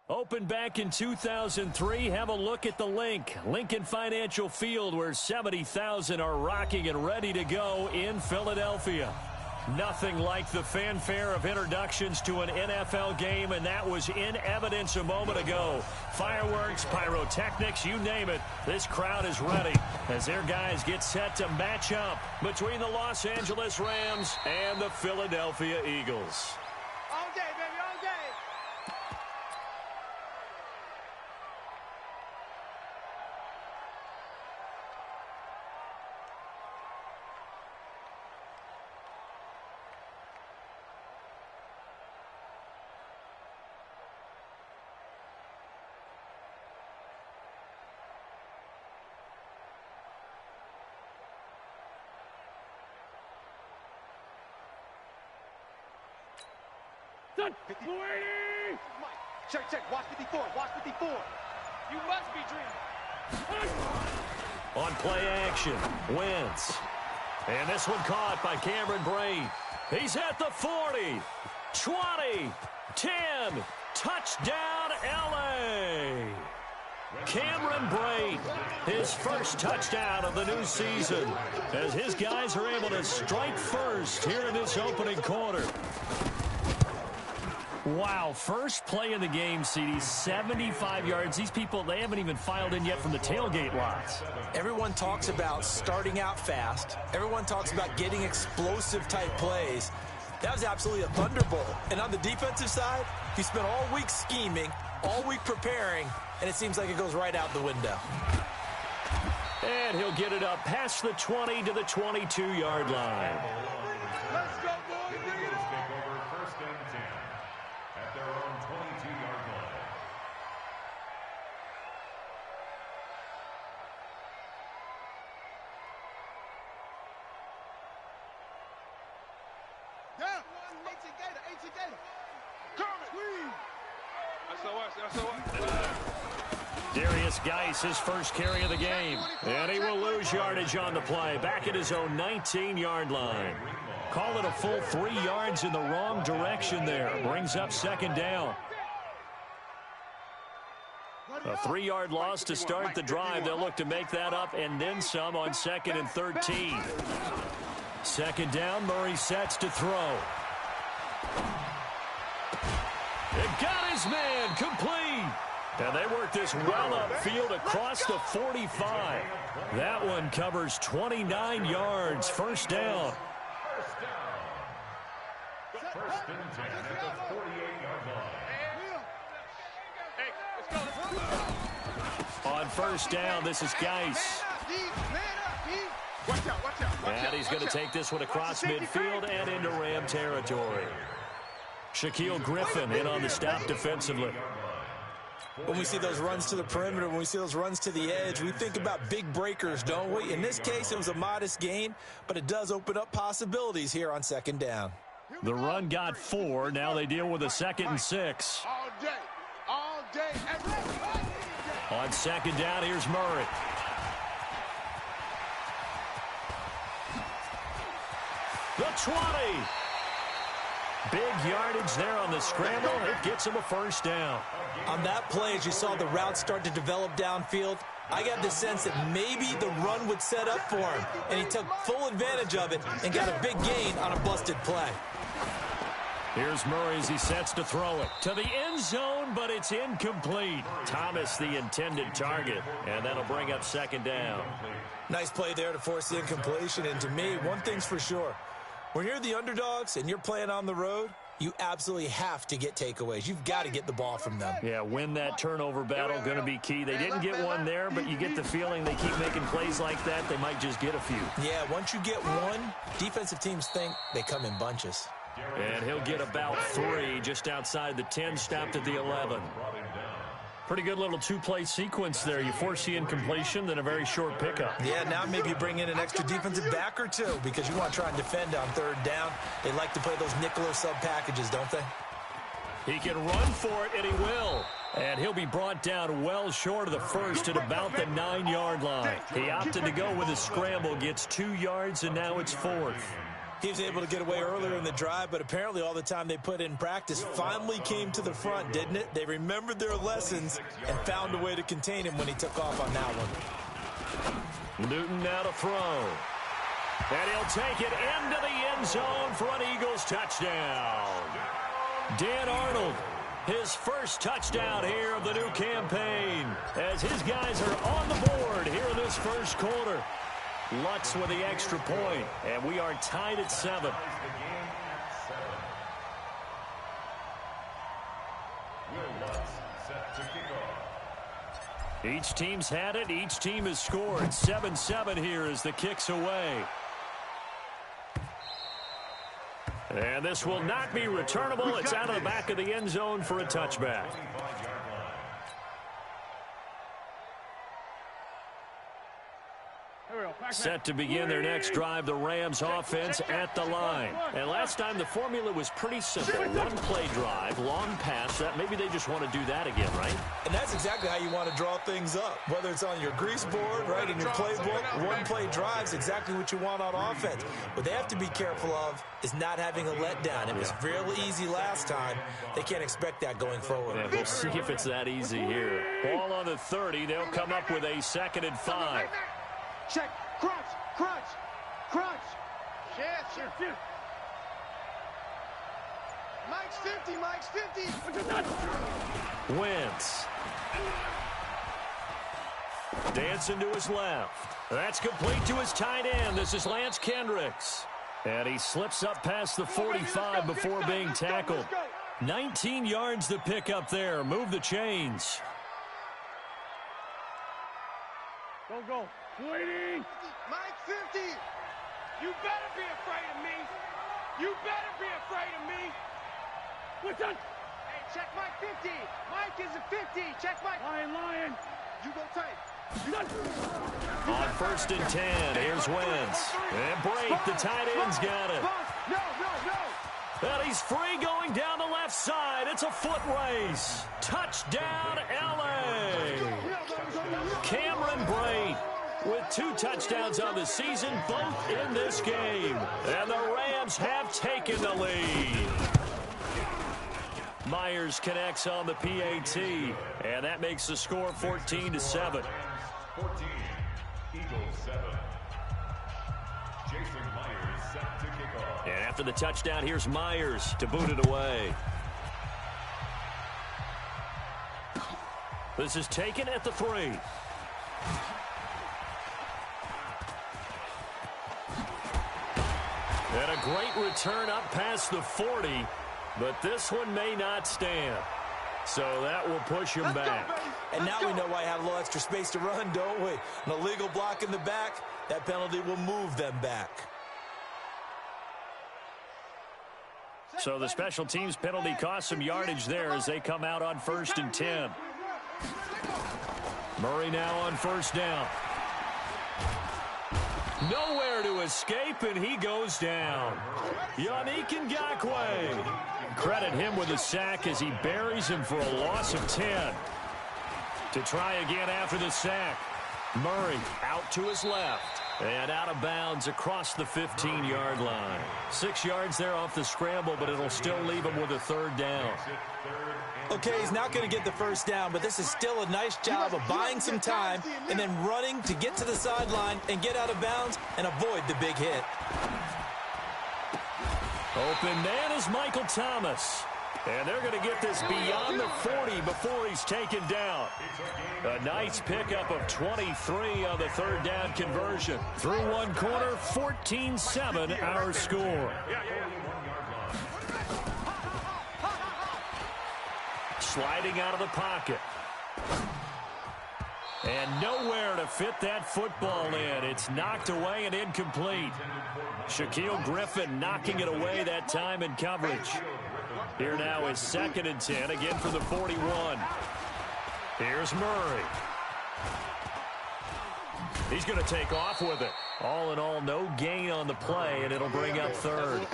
Opened back in 2003, have a look at the Lincoln Financial Field, where 70,000 are rocking and ready to go in Philadelphia. Nothing like the fanfare of introductions to an NFL game, and that was in evidence a moment ago. Fireworks, pyrotechnics, you name it. This crowd is ready as their guys get set to match up between the Los Angeles Rams and the Philadelphia Eagles. All day, baby, all day. Check, watch 54, watch 54. You must be dreaming. On play action, Wentz. And this one caught by Cameron Brate. He's at the 40, 20, 10, touchdown LA. Cameron Brate, his first touchdown of the new season, as his guys are able to strike first here in this opening quarter. Wow, first play of the game, CD, 75 yards. These people, they haven't even filed in yet from the tailgate lots. Everyone talks about starting out fast. Everyone talks about getting explosive-type plays. That was absolutely a thunderbolt. And on the defensive side, he spent all week scheming, all week preparing, and it seems like it goes right out the window. And he'll get it up past the 20 to the 22-yard line. Let's go, boys. Bring it on. Take over first and 10 at their own 22-yard line. Yeah. Ancient Gator. Kermit. That's what. Darius Geis, his first carry of the game. And he will lose yardage on the play. Back at his own 19-yard line. Call it a full 3 yards in the wrong direction there. Brings up second down. A 3-yard loss to start the drive. They'll look to make that up and then some on 2nd and 13. Second down, Murray sets to throw. It got his man complete. And they work this well upfield across the 45. That one covers 29 yards. First down. First and 10 at the 48-yard line. On first down, this is Geis. Watch out. And he's going to take this one across midfield and into Ram territory. Shaquille Griffin in on the stop defensively. When we see those runs to the perimeter, when we see those runs to the edge, we think about big breakers, don't we? In this case, it was a modest gain, but it does open up possibilities here on second down. The run got 4. Now they deal with a 2nd and 6. All day, every day. On second down, here's Murray. The 20. Big yardage there on the scramble. It gets him a first down. On that play, as you saw the route start to develop downfield, I got the sense that maybe the run would set up for him, and he took full advantage of it and got a big gain on a busted play. Here's Murray as he sets to throw it to the end zone, but it's incomplete. Thomas the intended target, and that'll bring up second down. Nice play there to force the incompletion, and to me, one thing's for sure. When you're the underdogs and you're playing on the road, you absolutely have to get takeaways. You've got to get the ball from them. Yeah, win that turnover battle, going to be key. They didn't get one there, but you get the feeling they keep making plays like that, they might just get a few. Yeah, once you get one, defensive teams think they come in bunches. And he'll get about 3 just outside the 10, stopped at the 11. Pretty good little two-play sequence there. You force the incompletion, then a very short pickup. Yeah, now maybe you bring in an extra defensive back or two because you want to try and defend on third down. They like to play those nickel or sub packages, don't they? He can run for it, and he will. And he'll be brought down well short of the first at about the 9-yard line. He opted to go with a scramble, gets 2 yards, and now it's 4th. He was able to get away earlier in the drive, but apparently all the time they put in practice finally came to the front, didn't it? They remembered their lessons and found a way to contain him when he took off on that one. Newton now to throw. And he'll take it into the end zone for an Eagles touchdown. Dan Arnold, his first touchdown here of the new campaign, as his guys are on the board here in this first quarter. Lutz with the extra point, and we are tied at 7. Each team's had it. Each team has scored. 7-7 here as the kick's away. And this will not be returnable. It's out of the back of the end zone for a touchback. Set to begin their next drive, the Rams offense at the line. And last time the formula was pretty simple. One-play drive, long pass. Maybe they just want to do that again, right? And that's exactly how you want to draw things up. Whether it's on your grease board, right, in your playbook, one-play drives exactly what you want on offense. What they have to be careful of is not having a letdown. It was real easy last time. They can't expect that going forward. Yeah, we'll see if it's that easy here. Ball on the 30. They'll come up with a 2nd and 5. Check. Crunch, crunch, crunch. Sure. Mike's 50, Mike's 50. Wentz. Dancing to his left. That's complete to his tight end. This is Lance Kendricks. And he slips up past the 45 before being tackled. 19 yards to pick up there. Move the chains. Go. Waiting. Mike 50. You better be afraid of me. You better be afraid of me. What's up? Hey, check Mike 50. Mike is a 50. Check Mike. Lion. You go tight. On 1st and 10, here's Wentz. And break, the tight end's got it. No. And he's free going down the left side. It's a foot race. Touchdown, L.A. Cameron Brate with 2 touchdowns on the season, both in this game. And the Rams have taken the lead. Myers connects on the PAT, and that makes the score 14-7. 14, Eagles 7. Jason Myers set to kick off. And after the touchdown, here's Myers to boot it away. This is taken at the 3. And a great return up past the 40, but this one may not stand. So that will push him back. And now we know why I have a little extra space to run, don't we? An illegal block in the back, that penalty will move them back. So the special teams penalty cost some yardage there as they come out on 1st and 10. Murray now on 1st down. Nowhere to escape, and he goes down. Yannick Ngakoue. Credit him with a sack as he buries him for a loss of 10. To try again after the sack. Murray out to his left. And out of bounds across the 15-yard line. 6 yards there off the scramble, but it'll still leave him with a 3rd down. Okay, he's not going to get the 1st down, but this is still a nice job of buying some time and then running to get to the sideline and get out of bounds and avoid the big hit. Open man is Michael Thomas. And they're going to get this beyond the 40 before he's taken down. A nice pickup of 23 on the 3rd down conversion. Through one quarter, 14-7 our score. Sliding out of the pocket. And nowhere to fit that football in. It's knocked away and incomplete. Shaquille Griffin knocking it away that time in coverage. Here now is 2nd and 10, again from the 41. Here's Murray. He's going to take off with it. All in all, no gain on the play, and it'll bring up 3rd.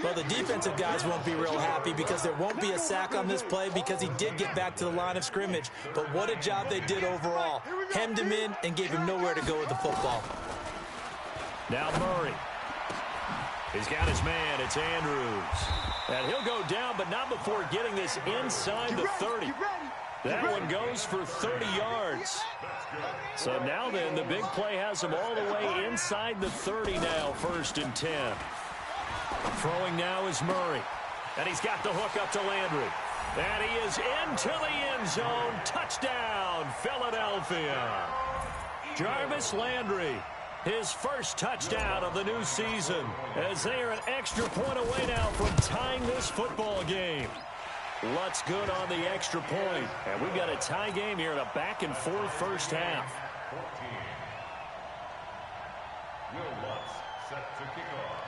Well, the defensive guys won't be real happy because there won't be a sack on this play because he did get back to the line of scrimmage. But what a job they did overall. Hemmed him in and gave him nowhere to go with the football. Now Murray. He's got his man. It's Andrews. And he'll go down, but not before getting this inside the 30. That one goes for 30 yards. So now then, the big play has him all the way inside the 30 now, 1st and 10. Throwing now is Murray. And he's got the hook up to Landry. And he is into the end zone. Touchdown, Philadelphia. Jarvis Landry, his first touchdown of the new season, as they are an extra point away now from tying this football game. Lutz good on the extra point. And we've got a tie game here in a back-and-forth first half. 14. Will Lutz set to kick off.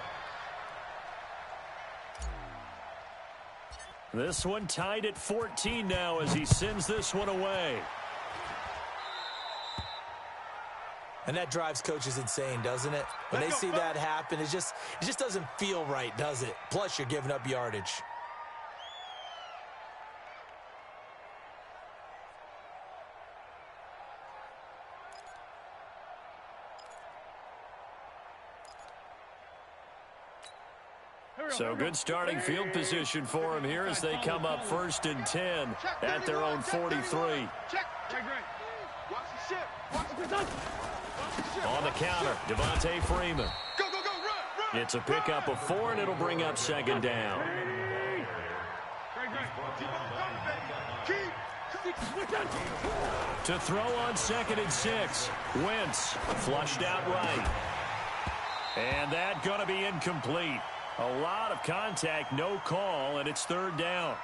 This one tied at 14 now as he sends this one away. And that drives coaches insane, doesn't it? When they see that happen, it just doesn't feel right, does it? Plus, you're giving up yardage. So good starting field position for him here as they come up 1st and 10 at their own 43. On the counter, Devontae Freeman. It's a pickup of 4, and it'll bring up 2nd down. To throw on 2nd and 6. Wentz flushed out right. And that going to be incomplete. A lot of contact, no call, and it's 3rd down.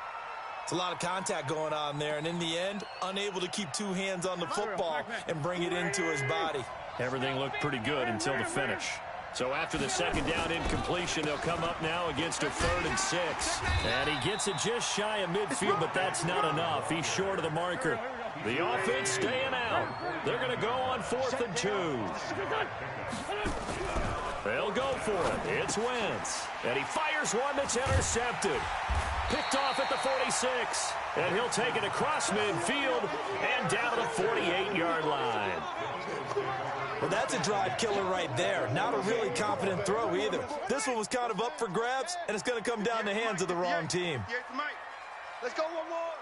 It's a lot of contact going on there, and in the end, unable to keep 2 hands on the football and bring it into his body. Everything looked pretty good until the finish. So after the 2nd down incompletion, they'll come up now against a 3rd and 6. And he gets it just shy of midfield, but that's not enough. He's short of the marker. The offense staying out. They're going to go on 4th and 2. They'll go for it. It's Wentz. And he fires one that's intercepted. Picked off at the 46. And he'll take it across midfield and down to the 48-yard line. Well, that's a drive killer right there. Not a really confident throw either. This one was kind of up for grabs, and it's going to come down the hands of the wrong team. Let's go one more.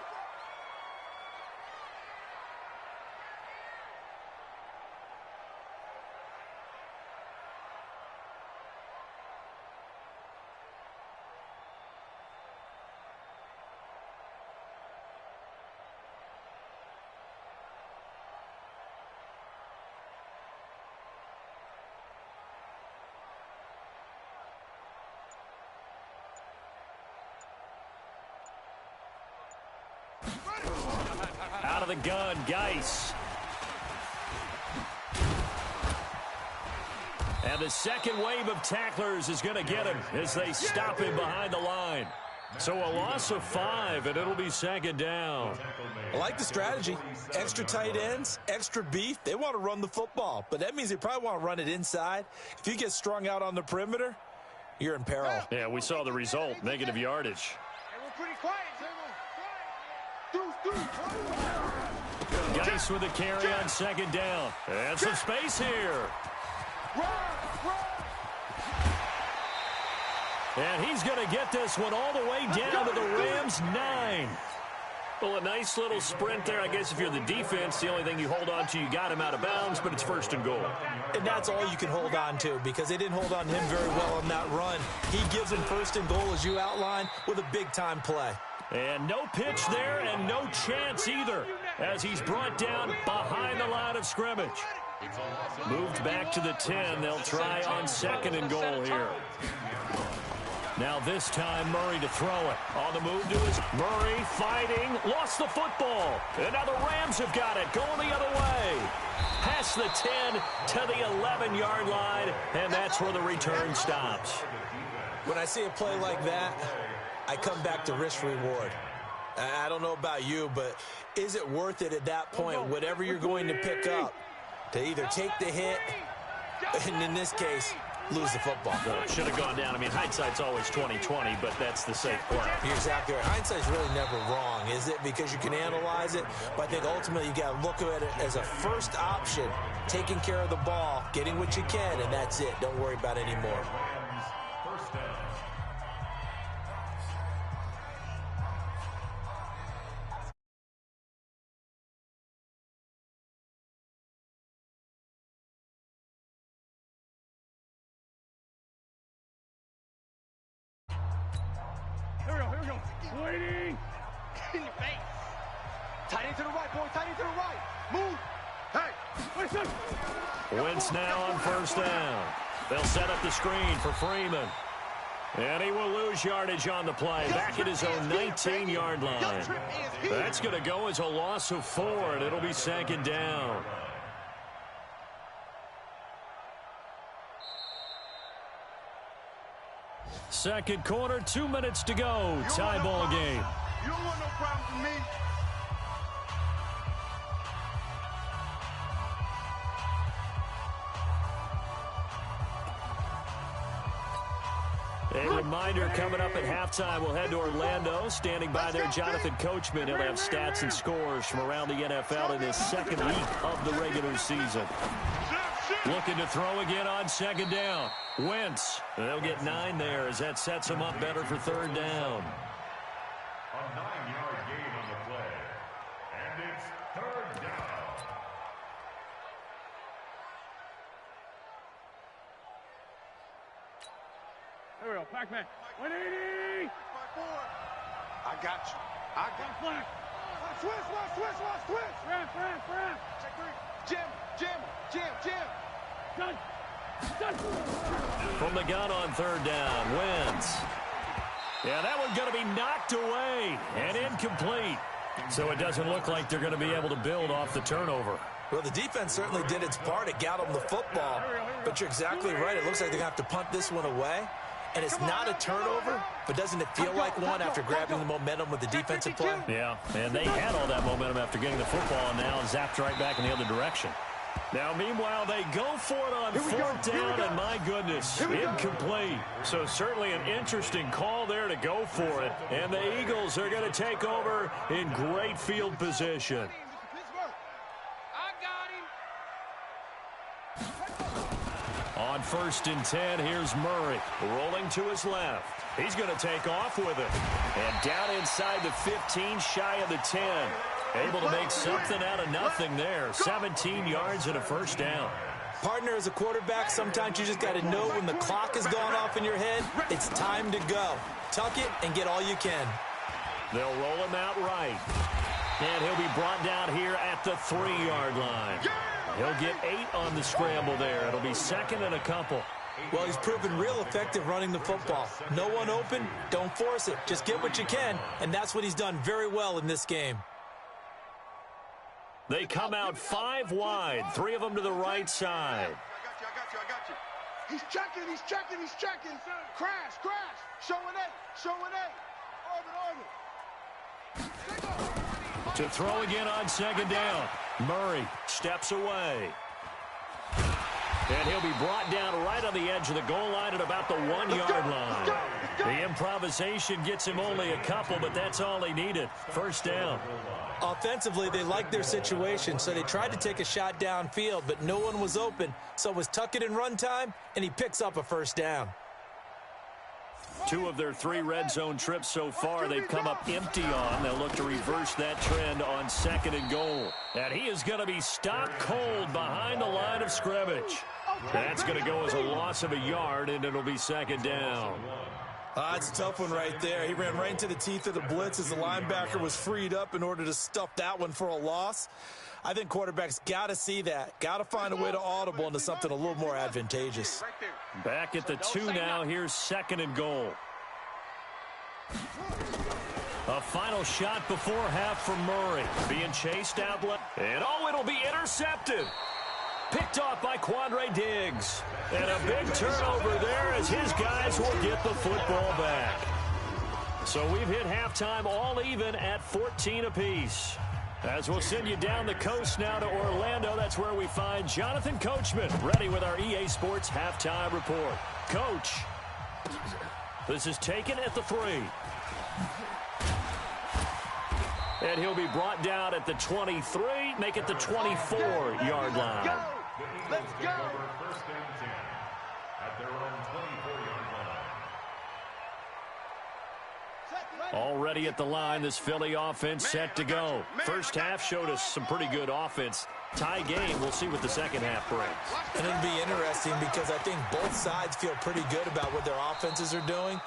Out of the gun, Geis. And the second wave of tacklers is going to get him as they stop him behind the line. So a loss of 5, and it'll be 2nd down. I like the strategy. Extra tight ends, extra beef. They want to run the football, but that means they probably want to run it inside. If you get strung out on the perimeter, you're in peril. Yeah, we saw the result, negative yardage. Hey, we're pretty quiet. Geis with a carry on 2nd down. And some space here. And he's going to get this one all the way down to the Rams' 9. Well, a nice little sprint there. I guess if you're the defense, the only thing you hold on to, you got him out of bounds, but it's 1st and goal. And that's all you can hold on to because they didn't hold on to him very well on that run. He gives him 1st and goal, as you outlined, with a big-time play. And no pitch there and no chance either as he's brought down behind the line of scrimmage. Moved back to the 10. They'll try on 2nd and goal here. Now this time Murray to throw it. On the move to his Murray fighting. Lost the football. And now the Rams have got it. Going the other way. Past the 10 to the 11-yard line. And that's where the return stops. When I see a play like that, I come back to risk-reward. I don't know about you, but is it worth it at that point, whatever you're going to pick up, to either take the hit, and in this case, lose the football? Should have gone down. I mean, hindsight's always 20/20, but that's the safe play. You're exactly right. Hindsight's really never wrong, is it? Because you can analyze it, but I think ultimately you got to look at it as a first option, taking care of the ball, getting what you can, and that's it. Don't worry about any more. first down. Here we go. Waiting. In your face. Tight end to the right, boy. Tight end to the right. Move. Hey. Listen. Wentz now on first down. They'll set up the screen for Freeman. And he will lose yardage on the play. Back at his own 19-yard line. That's going to go as a loss of 4, and it'll be second down. Second quarter, 2 minutes to go. Tie ball game. You don't want no problems with me. A reminder, coming up at halftime, we'll head to Orlando. Standing by there, Jonathan Coachman. He'll have stats and scores from around the NFL in his second week of the regular season. Looking to throw again on second down. Wentz. They'll get 9 there as that sets him up better for third down. A 9-yard gain on the play. And it's third down. Here we go. Pac-Man. 180. I got you. I got you. Flag. Switch. Friend. Check 3. Jim. Done. From the gun on third down, Wentz. Yeah, that one's going to be knocked away and incomplete. So it doesn't look like they're going to be able to build off the turnover. Well, the defense certainly did its part. It got them the football. But you're exactly right. It looks like they're going to have to punt this one away. And it's not a turnover, but doesn't it feel like one after grabbing the momentum with the defensive play? Yeah, and they had all that momentum after getting the football and now zapped right back in the other direction. Now, meanwhile, they go for it on fourth down, and my goodness, incomplete. So certainly an interesting call there to go for it. And the Eagles are going to take over in great field position. On first and 10, here's Murray rolling to his left. He's going to take off with it. And down inside the 15, shy of the 10. Able to make something out of nothing there. 17 yards and a first down. Partner, as a quarterback, sometimes you just got to know when the clock has gone off in your head, it's time to go. Tuck it and get all you can. They'll roll him out right. And he'll be brought down here at the 3-yard line. He'll get 8 on the scramble there. It'll be second and a couple. Well, he's proven real effective running the football. No one open, don't force it. Just get what you can, and that's what he's done very well in this game. They come out 5 wide, 3 of them to the right side. I got you. He's checking. Crash. Showing 8. Orbit. To throw again on second down. Murray steps away. And he'll be brought down right on the edge of the goal line at about the 1-yard line. The improvisation gets him only a couple, but that's all he needed. First down. Offensively, they liked their situation, so they tried to take a shot downfield, but no one was open. So it was tuck it in run time, and he picks up a first down. 2 of their 3 red zone trips so far they've come up empty on. They'll look to reverse that trend on second and goal. And he is going to be stopped cold behind the line of scrimmage. That's going to go as a loss of a yard, and it'll be second down. It's a tough one right there. He ran right into the teeth of the blitz as the linebacker was freed up in order to stuff that one for a loss. I think quarterbacks got to see that. Got to find a way to audible into something a little more advantageous. Back at the 2 now. Here's second and goal. A final shot before half from Murray. Being chased out left. And it'll be intercepted. Picked off by Quandre Diggs. And a big turnover there as his guys will get the football back. So we've hit halftime all even at 14 apiece. As we'll send you down the coast now to Orlando, that's where we find Jonathan Coachman ready with our EA Sports halftime report. Coach, this is taken at the 3. And he'll be brought down at the 23, make it the 24-yard line. Let's go. First and 10 at their own 24-yard line. Already at the line, this Philly offense set to go. First half showed us some pretty good offense. Tie game, we'll see what the second half brings. And it'll be interesting because I think both sides feel pretty good about what their offenses are doing.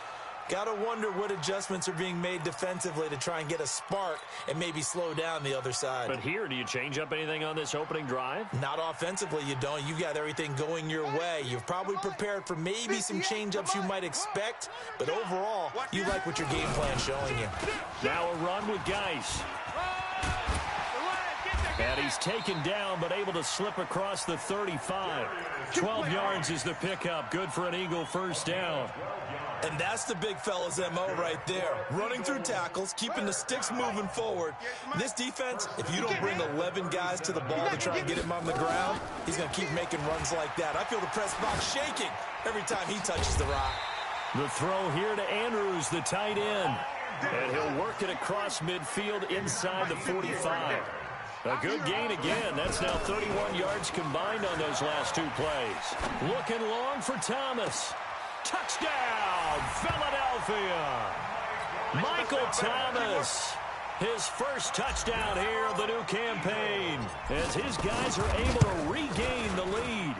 Got to wonder what adjustments are being made defensively to try and get a spark and maybe slow down the other side. But here, do you change up anything on this opening drive? Not offensively, you don't. You've got everything going your way. You've probably prepared for maybe some change-ups you might expect, but overall, you like what your game plan's showing you. Now a run with Geis. And he's taken down, but able to slip across the 35. 12 yards is the pickup. Good for an Eagle first down. And that's the big fella's MO right there. Running through tackles, keeping the sticks moving forward. This defense, if you don't bring 11 guys to the ball to try and get him on the ground, he's going to keep making runs like that. I feel the press box shaking every time he touches the rock. The throw here to Andrews, the tight end. And he'll work it across midfield inside the 45. A good gain again. That's now 31 yards combined on those last two plays. Looking long for Thomas. Touchdown, Philadelphia. Michael Thomas, his first touchdown here of the new campaign, as his guys are able to regain the lead.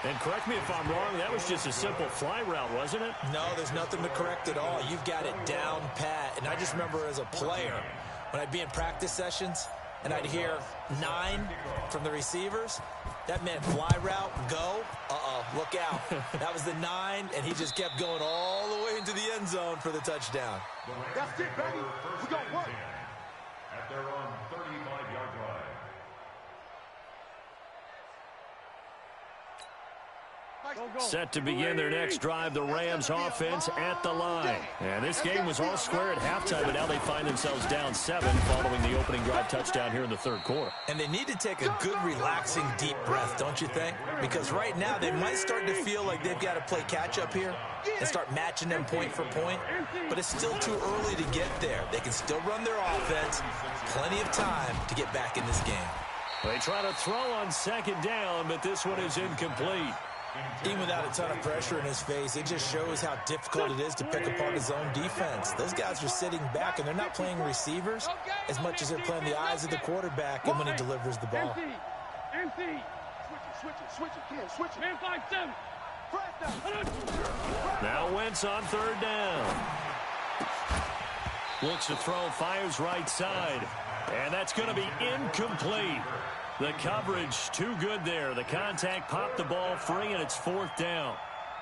And correct me if I'm wrong, that was just a simple fly route, wasn't it? No, there's nothing to correct at all. You've got it down pat. And I just remember as a player, when I'd be in practice sessions, and I'd hear 9 from the receivers, that meant fly route, go, look out. That was the 9, and he just kept going all the way into the end zone for the touchdown. That's it, baby. We got work. At their own 35-yard line. Set to begin their next drive, the Rams offense at the line. And this game was all square at halftime, but now they find themselves down 7 following the opening drive touchdown here in the third quarter. And they need to take a good, relaxing, deep breath, don't you think? Because right now they might start to feel like they've got to play catch-up here and start matching them point for point. But it's still too early to get there. They can still run their offense. Plenty of time to get back in this game. They try to throw on second down, but this one is incomplete. Even without a ton of pressure in his face, it just shows how difficult it is to pick apart his own defense. Those guys are sitting back, and they're not playing receivers as much as they're playing the eyes of the quarterback and when he delivers the ball. Switch it. Man 5-7. Now Wentz on third down. Looks to throw, fires right side. And that's going to be incomplete. The coverage too good there. The contact popped the ball free, and it's fourth down.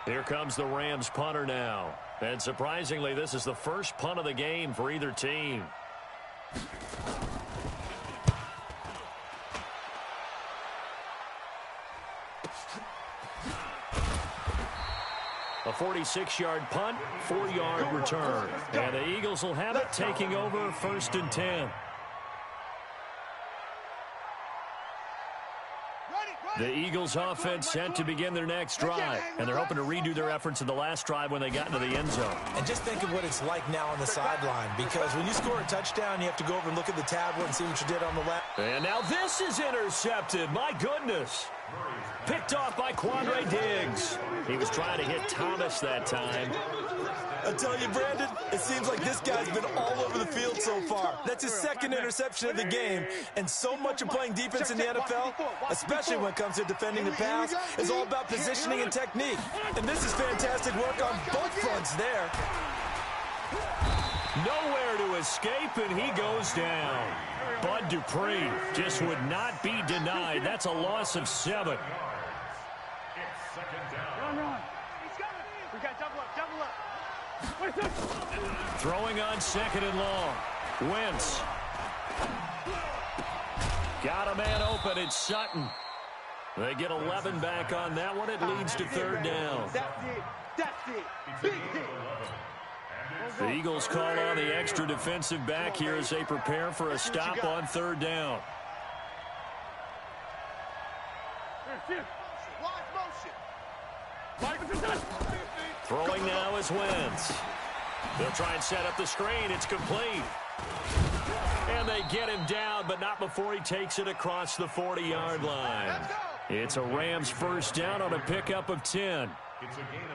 Here comes the Rams punter now. And surprisingly, this is the first punt of the game for either team. A 46-yard punt, 4-yard return. And the Eagles will have it, taking over first and 10. The Eagles offense set to begin their next drive, and they're hoping to redo their efforts in the last drive when they got into the end zone. And just think of what it's like now on the sideline, because when you score a touchdown, you have to go over and look at the tablet and see what you did on the left. And now this is intercepted. My goodness. Picked off by Quandre Diggs. He was trying to hit Thomas that time. I tell you, Brandon, it seems like this guy's been all over the field so far. That's his second interception of the game. And so much of playing defense in the NFL, especially when it comes to defending the pass, is all about positioning and technique. And this is fantastic work on both fronts there. Nowhere to escape, and he goes down. Bud Dupree just would not be denied. That's a loss of 7. It's second down. Run. We got double up. Throwing on second and long. Wentz. Got a man open. It's Sutton. They get 11 back on that one. It leads to third down. That's it. Big hit. The Eagles call on the extra defensive back here as they prepare for a stop on third down. Throwing now is Wentz. They'll try and set up the screen. It's complete. And they get him down, but not before he takes it across the 40-yard line. It's a Rams first down on a pickup of 10.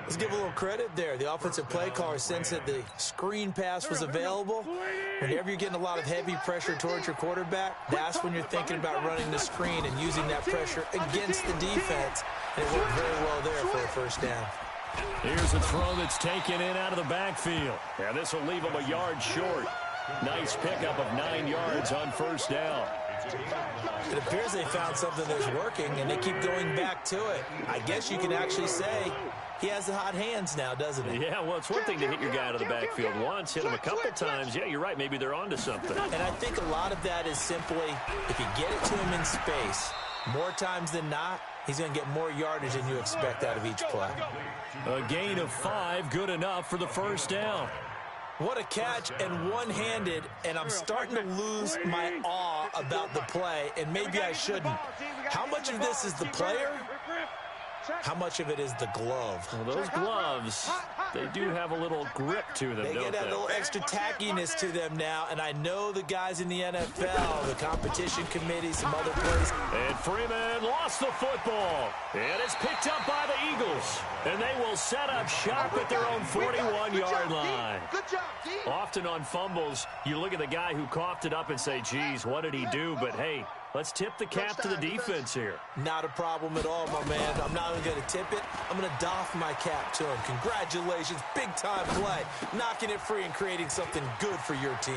Let's give a little credit there. The offensive play caller sensed that the screen pass was available. Whenever you're getting a lot of heavy pressure towards your quarterback, that's when you're thinking about running the screen and using that pressure against the defense. And it worked very well there for a first down. Here's a throw that's taken in out of the backfield. And this will leave him a yard short. Nice pickup of 9 yards on first down. It appears they found something that's working, and they keep going back to it. I guess you can actually say he has the hot hands now, doesn't he? Yeah, well, it's one thing to hit your guy out of the backfield once, hit him a couple times. Yeah, you're right. Maybe they're onto something. And I think a lot of that is simply if you get it to him in space, more times than not, he's going to get more yardage than you expect out of each play. A gain of 5, good enough for the first down. What a catch, and one-handed, and I'm starting to lose my awe about the play, and maybe I shouldn't. How much of this is the player? How much of it is the glove? Well, those gloves, they do have a little grip to them, They don't get that little extra tackiness to them now, and I know the guys in the NFL, the competition committee, some other players. And Freeman lost the football. And it's picked up by the Eagles. And they will set up shop at their own 41-yard line. Good job, D. Often on fumbles, you look at the guy who coughed it up and say, geez, what did he do? But, hey, let's tip the cap to the defense here. Not a problem at all, my man. I'm not even going to tip it. I'm going to doff my cap to him. Congratulations, big-time play. Knocking it free and creating something good for your team.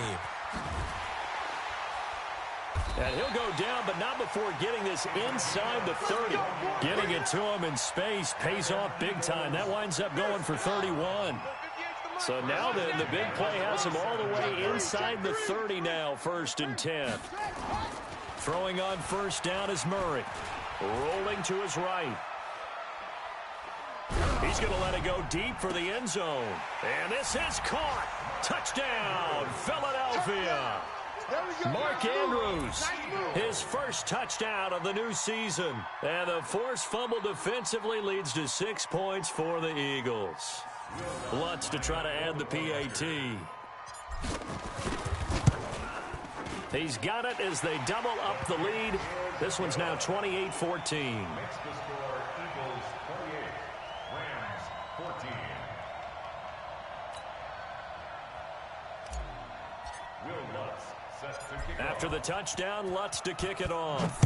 And he'll go down, but not before getting this inside the 30. Getting it to him in space pays off big time. That winds up going for 31. So now then, the big play has him all the way inside the 30 now, 1st and 10. Throwing on first down is Murray. Rolling to his right. He's going to let it go deep for the end zone. And this is caught. Touchdown, Philadelphia. Mark Andrews, his first touchdown of the new season. And the forced fumble defensively leads to 6 points for the Eagles. Lutz to try to add the PAT. He's got it as they double up the lead. This one's now 28-14. After the touchdown, Lutz to kick it off.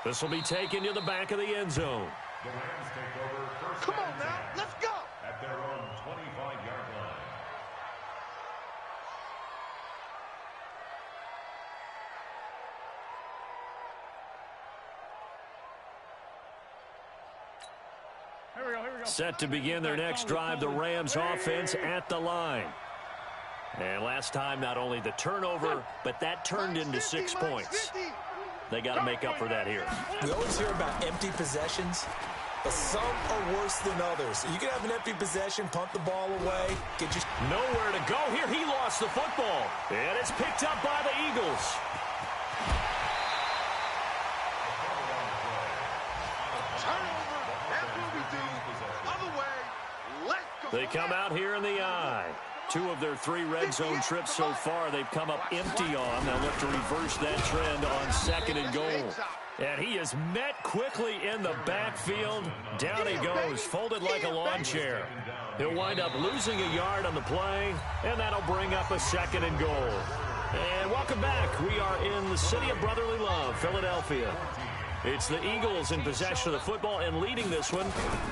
This will be taken to the back of the end zone. The Rams take over first. Come on now, let's go. At their own 25-yard line. Here we go. Set to begin their next drive, the Rams offense at the line. And last time, not only the turnover, but that turned into 6 points. They got to make up for that here. We always hear about empty possessions, but some are worse than others. You can have an empty possession, punt the ball away, get your... Nowhere to go here. He lost the football. And it's picked up by the Eagles. Turnover. That's what we do. Other way. Let's go. They come out here in the eye. 2 of their 3 red zone trips so far, they've come up empty on. They'll look to reverse that trend on 2nd and goal. And he is met quickly in the backfield. Down he goes, folded like a lawn chair. He'll wind up losing a yard on the play, and that'll bring up a 2nd and goal. And welcome back. We are in the city of brotherly love, Philadelphia. It's the Eagles in possession of the football and leading this one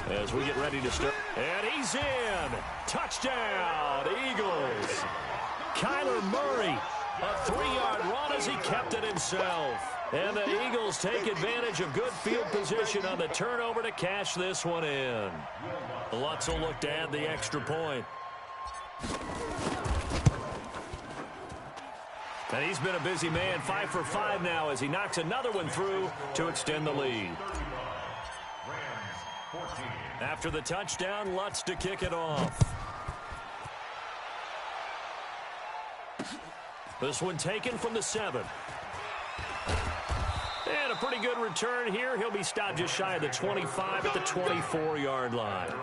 as we get ready to start. And he's in. Touchdown, Eagles. Kyler Murray, a 3-yard run as he kept it himself. And the Eagles take advantage of good field position on the turnover to cash this one in. Lutz will look to add the extra point. And he's been a busy man, 5 for 5 now as he knocks another one through to extend the lead. After the touchdown, Lutz to kick it off. This one taken from the 7. And a pretty good return here. He'll be stopped just shy of the 25 at the 24-yard line.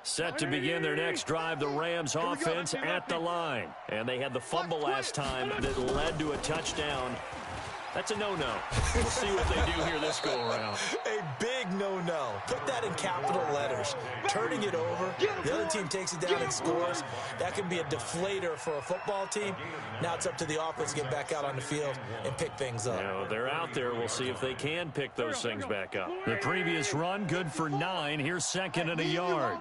Set to begin their next drive, the Rams offense at the line. And they had the fumble last time that led to a touchdown. That's a no-no. We'll see what they do here this go-around. A big no-no. Put that in capital letters. Turning it over, the other team takes it down and scores. That can be a deflator for a football team. Now it's up to the offense to get back out on the field and pick things up. Now, they're out there. We'll see if they can pick those things back up. The previous run, good for 9. Here's second and a yard.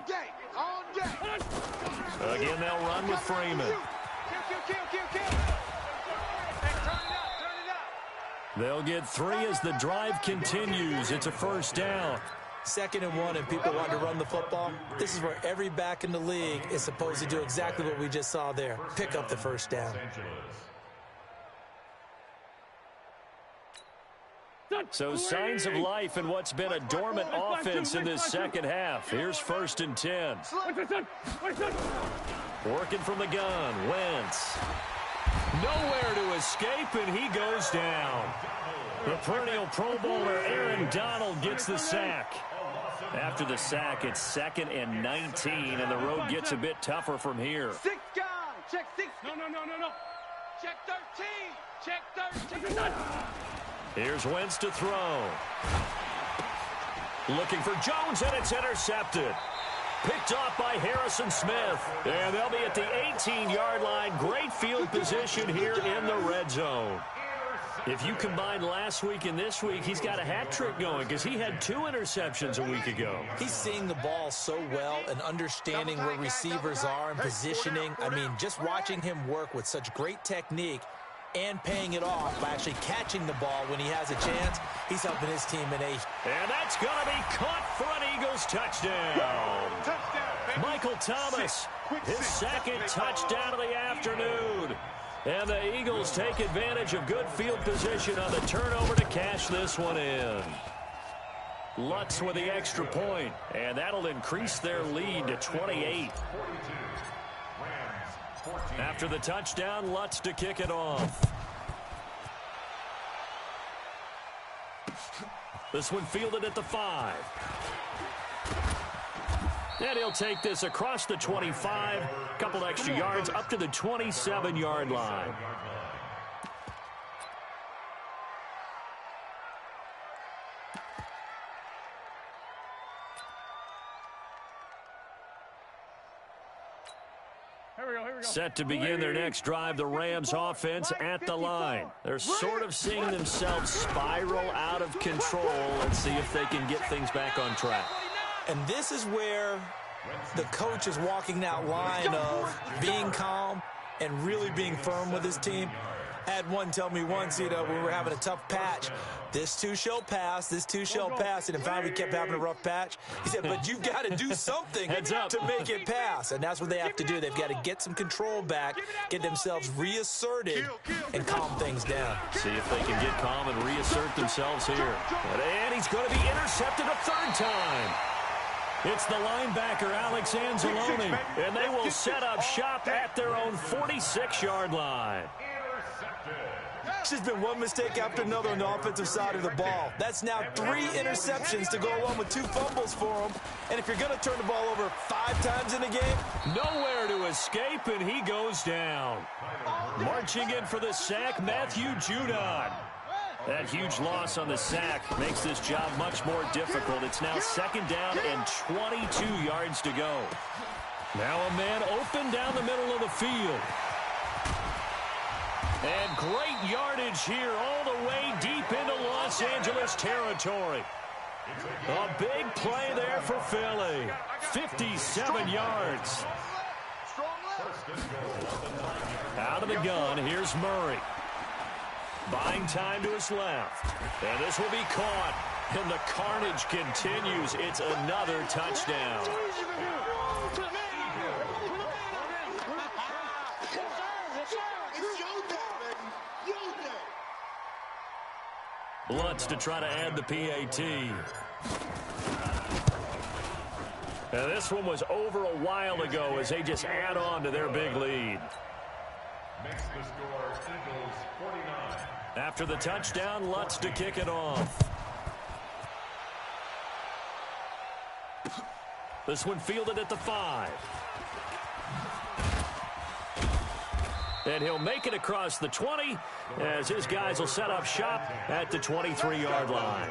Again, they'll run with Freeman. They'll get 3 as the drive continues. It's a first down. 2nd and 1, and people want to run the football. This is where every back in the league is supposed to do exactly what we just saw there. Pick up the first down. So signs of life in what's been a dormant offense in this second half. Here's 1st and 10. Working from the gun, Wentz. Nowhere to escape, and he goes down. The perennial Pro Bowler Aaron Donald gets the sack. After the sack, it's 2nd and 19, and the road gets a bit tougher from here. 6 guys. Check 6. No. Check 13. Check 13. Here's Wentz to throw. Looking for Jones, and it's intercepted. Picked off by Harrison Smith. And they'll be at the 18-yard line. Great field position here in the red zone. If you combine last week and this week, he's got a hat trick going because he had 2 interceptions a week ago. He's seeing the ball so well and understanding where receivers are and positioning. I mean, just watching him work with such great technique and paying it off by actually catching the ball when he has a chance, he's helping his team in a... And that's going to be caught for an Eagles touchdown. Michael Thomas, his 2nd touchdown of the afternoon. And the Eagles take advantage of good field position on the turnover to cash this one in. Lutz with the extra point, and that'll increase their lead to 28. After the touchdown, Lutz to kick it off. This one fielded at the 5. And he'll take this across the 25. A couple extra yards up to the 27-yard line. Set to begin their next drive, the Rams offense at the line. They're sort of seeing themselves spiral out of control. Let's see if they can get things back on track. And this is where the coach is walking that line of being calm and really being firm with his team. I had one tell me once, when we were having a tough patch, this too shall pass, this too shall pass. And finally we kept having a rough patch. He said, but you've got to do something to make it pass. And that's what they have to do. They've got to get some control back, get themselves reasserted, and calm things down. See if they can get calm and reassert themselves here. And he's going to be intercepted a 3rd time. It's the linebacker, Alex Anzalone, and they will set up shop at their own 46-yard line. It's just been one mistake after another on the offensive side of the ball. That's now 3 interceptions to go along with 2 fumbles for them. And if you're going to turn the ball over 5 times in a game, nowhere to escape, and he goes down. Marching in for the sack, Matthew Judon. That huge loss on the sack makes this job much more difficult. It's now 2nd down and 22 yards to go. Now a man open down the middle of the field. And great yardage here all the way deep into Los Angeles territory. A big play there for Philly. 57 yards. Out of the gun, here's Murray. Buying time to his left. And this will be caught. And the carnage continues. It's another touchdown. Lutz to try to add the PAT. Now this one was over a while ago as they just add on to their big lead. Makes the score Eagles 49. After the touchdown, Lutz to kick it off. This one fielded at the 5. And he'll make it across the 20 as his guys will set up shop at the 23-yard line.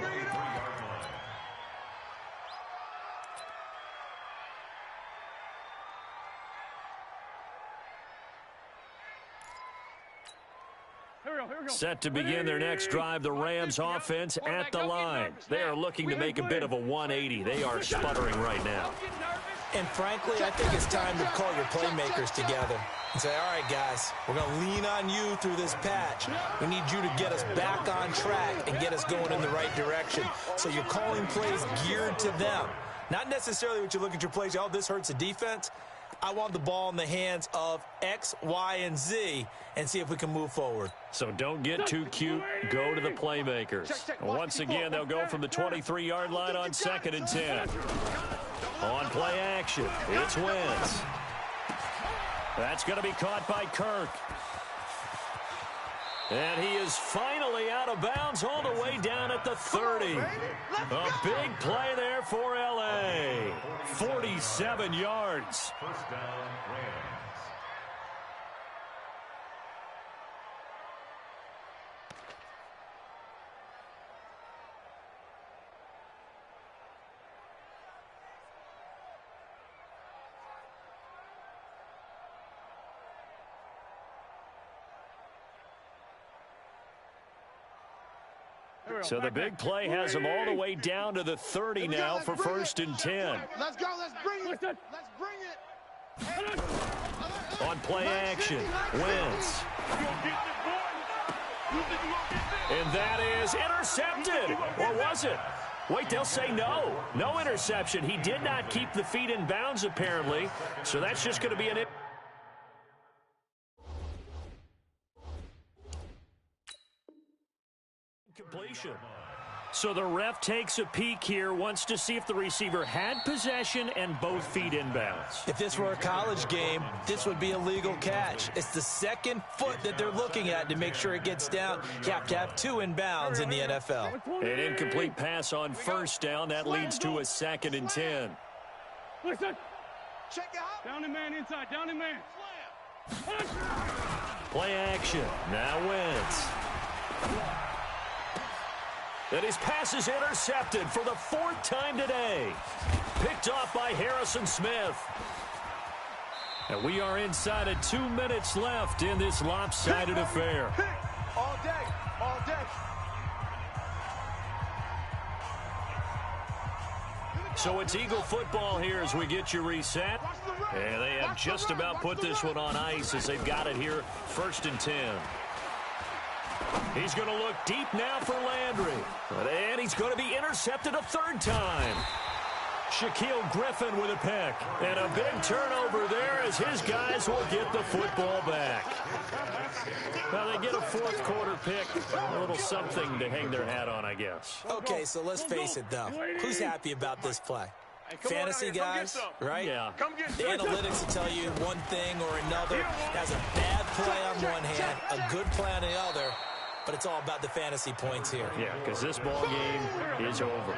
Set to begin their next drive, the Rams offense at the line. They are looking to make a bit of a 180. They are sputtering right now. And frankly, I think it's time to call your playmakers together and say, all right, guys, we're going to lean on you through this patch. We need you to get us back on track and get us going in the right direction. So you're calling plays geared to them. Not necessarily what you look at your plays, oh, this hurts the defense. I want the ball in the hands of X, Y, and Z and see if we can move forward. So don't get too cute. Go to the playmakers. Once again, they'll go from the 23-yard line on 2nd and 10. On play action, it's Wentz. That's going to be caught by Kirk. And he is finally out of bounds all the way down at the 30. A big play there for L.A. 47 yards. First down, Rams. So the big play has them all the way down to the 30 now for 1st and 10. Let's go. Let's bring it. Let's bring it. On play action, Wentz. And that is intercepted. Or was it? Wait, they'll say no. No interception. He did not keep the feet in bounds, apparently. So that's just going to be an completion. So the ref takes a peek here, wants to see if the receiver had possession and both feet inbounds. If this were a college game, this would be a legal catch. It's the second foot that they're looking at to make sure it gets down. You have to have 2 inbounds in the NFL. An incomplete pass on 1st down. That leads to a 2nd and 10. Listen. Check out. Down the man inside. Down the man. Play action. Now Wentz. And his pass is intercepted for the 4th time today. Picked off by Harrison Smith. And we are inside of 2 minutes left in this lopsided affair. All day. All day. So it's Eagle football here as we get you reset. And they have just about put this one on ice as they've got it here. 1st and 10. He's going to look deep now for Landry. And he's going to be intercepted a 3rd time. Shaquille Griffin with a pick. And a big turnover there as his guys will get the football back. Now they get a 4th quarter pick. A little something to hang their hat on, I guess. Okay, so let's face it, though. Who's happy about this play? Fantasy guys, right? Yeah. The analytics will tell you one thing or another. Has a bad play on one hand, a good play on the other. But it's all about the fantasy points here. Yeah, because this ball game is over.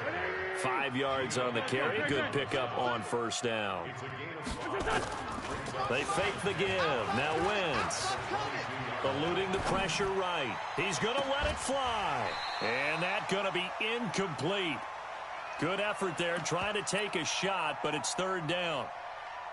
5 yards on the carry. Good pickup on 1st down. They fake the give. Now Wentz. Eluding the pressure right. He's going to let it fly. And that's going to be incomplete. Good effort there, trying to take a shot, but it's 3rd down.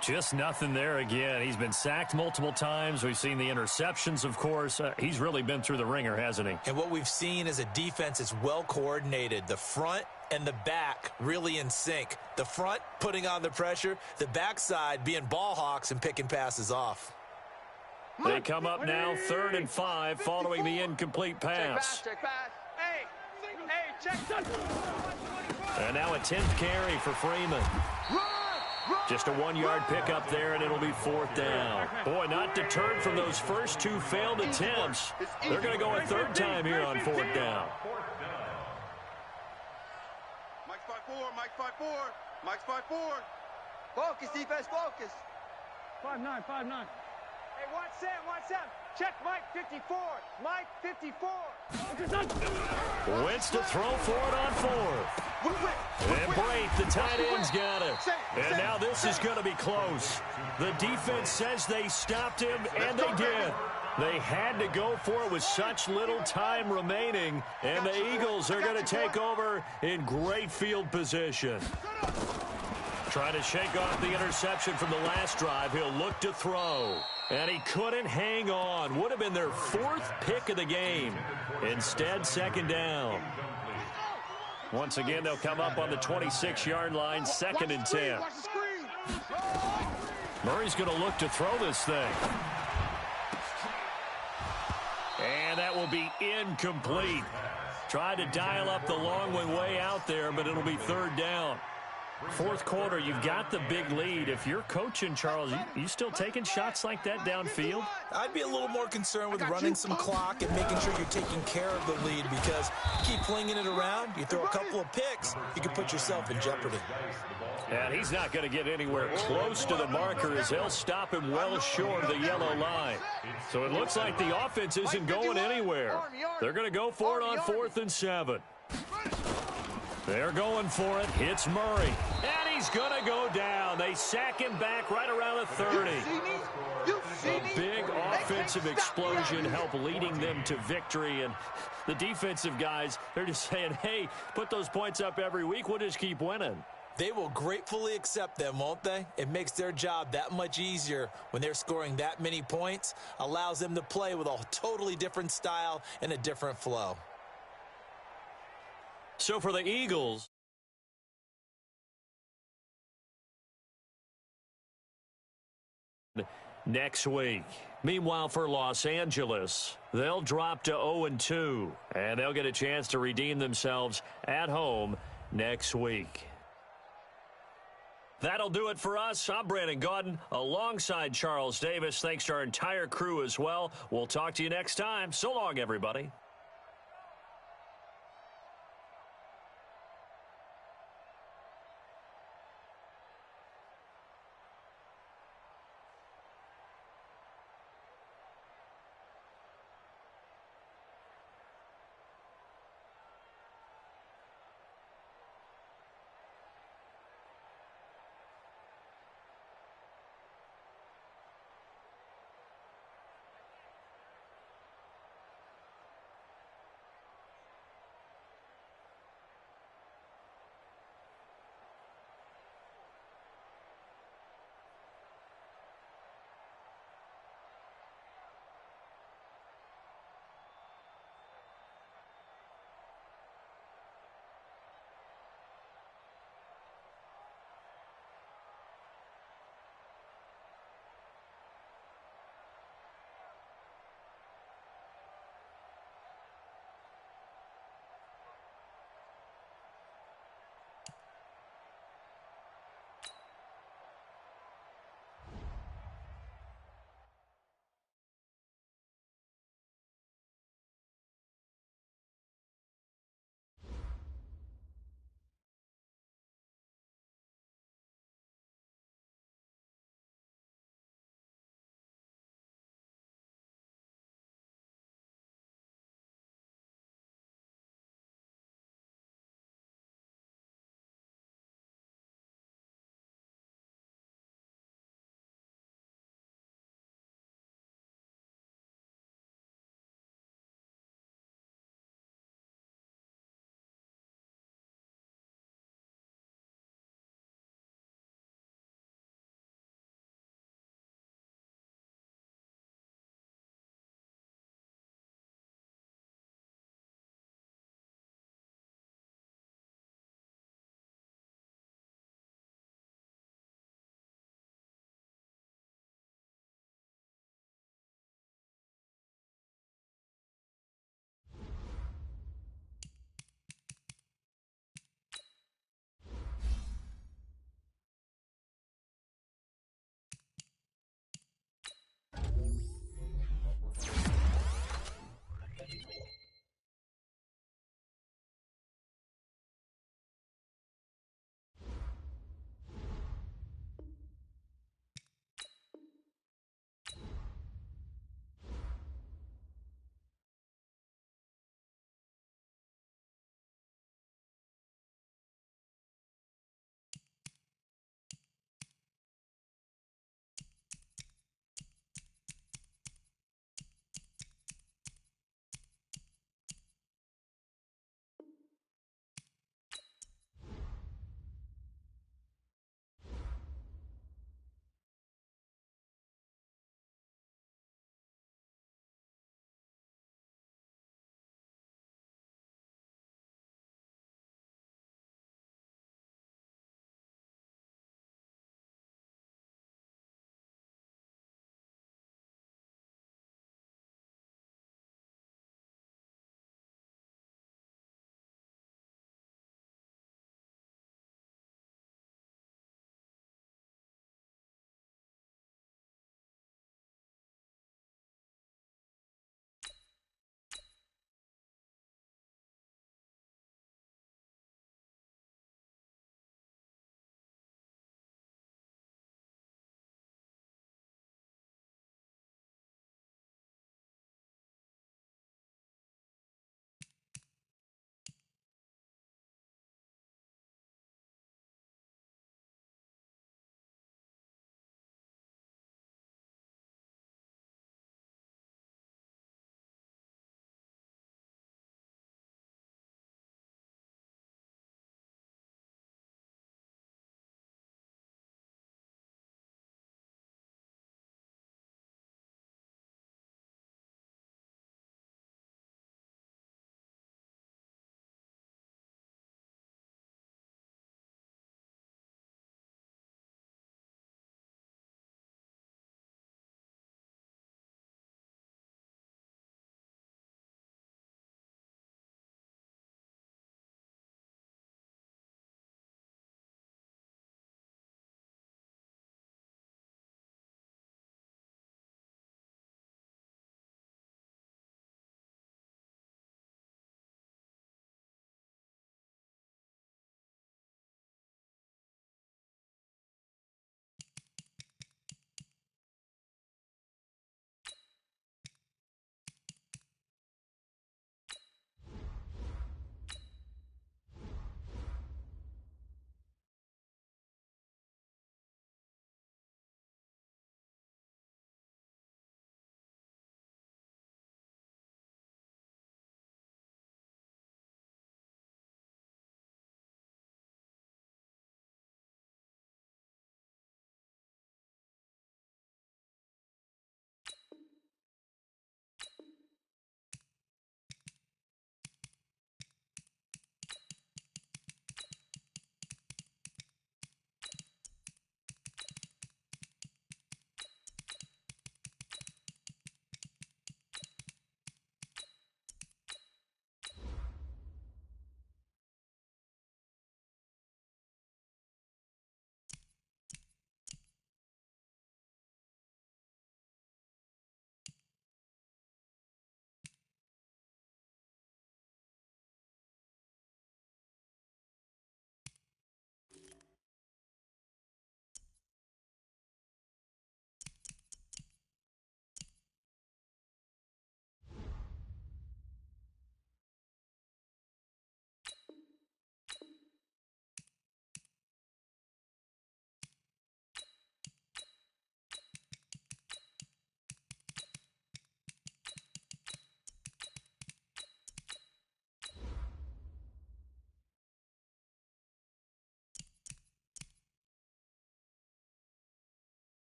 Just nothing there again. He's been sacked multiple times. We've seen the interceptions, of course. He's really been through the ringer, hasn't he? And what we've seen is a defense that's well coordinated. The front and the back really in sync. The front putting on the pressure, the backside being ball hawks and picking passes off. They come up now 3rd and 5 following the incomplete pass. Check pass. Hey, check. And now a 10th carry for Freeman. Just a 1-yard pickup there, and it'll be 4th down. Boy, not deterred from those first 2 failed attempts. They're going to go a 3rd time here on 4th down. Mike's 5-4. Mike's 5-4. Mike's 5-4. Focus, defense, focus. 5-9, 5-9. Hey, watch Sam. Check Mike 54. Mike 54. Wentz to throw for it on fourth. And Brate, the tight end's got it. And now this is going to be close. The defense says they stopped him, and they did. They had to go for it with such little time remaining, and the Eagles are going to take over in great field position. Trying to shake off the interception from the last drive. He'll look to throw. And he couldn't hang on. Would have been their fourth pick of the game. Instead, second down. Once again, they'll come up on the 26-yard line, 2nd and 10. Murray's going to look to throw this thing. And that will be incomplete. Tried to dial up the long one way out there, but it'll be 3rd down. Fourth quarter, you've got the big lead. If you're coaching, Charles, you still taking shots like that downfield? I'd be a little more concerned with running some clock and making sure you're taking care of the lead, because you keep flinging it around, you throw a couple of picks, you can put yourself in jeopardy. And he's not going to get anywhere close to the marker as they'll stop him well short of the yellow line. So it looks like the offense isn't going anywhere. They're going to go for it on 4th and 7. They're going for it. Hits Murray. And he's going to go down. They sack him back right around the 30. A big offensive explosion helped leading them to victory. And the defensive guys, they're just saying, hey, put those points up every week. We'll just keep winning. They will gratefully accept them, won't they? It makes their job that much easier when they're scoring that many points. Allows them to play with a totally different style and a different flow. So for the Eagles, next week. Meanwhile, for Los Angeles, they'll drop to 0-2, and they'll get a chance to redeem themselves at home next week. That'll do it for us. I'm Brandon Gaudin alongside Charles Davis. Thanks to our entire crew as well. We'll talk to you next time. So long, everybody.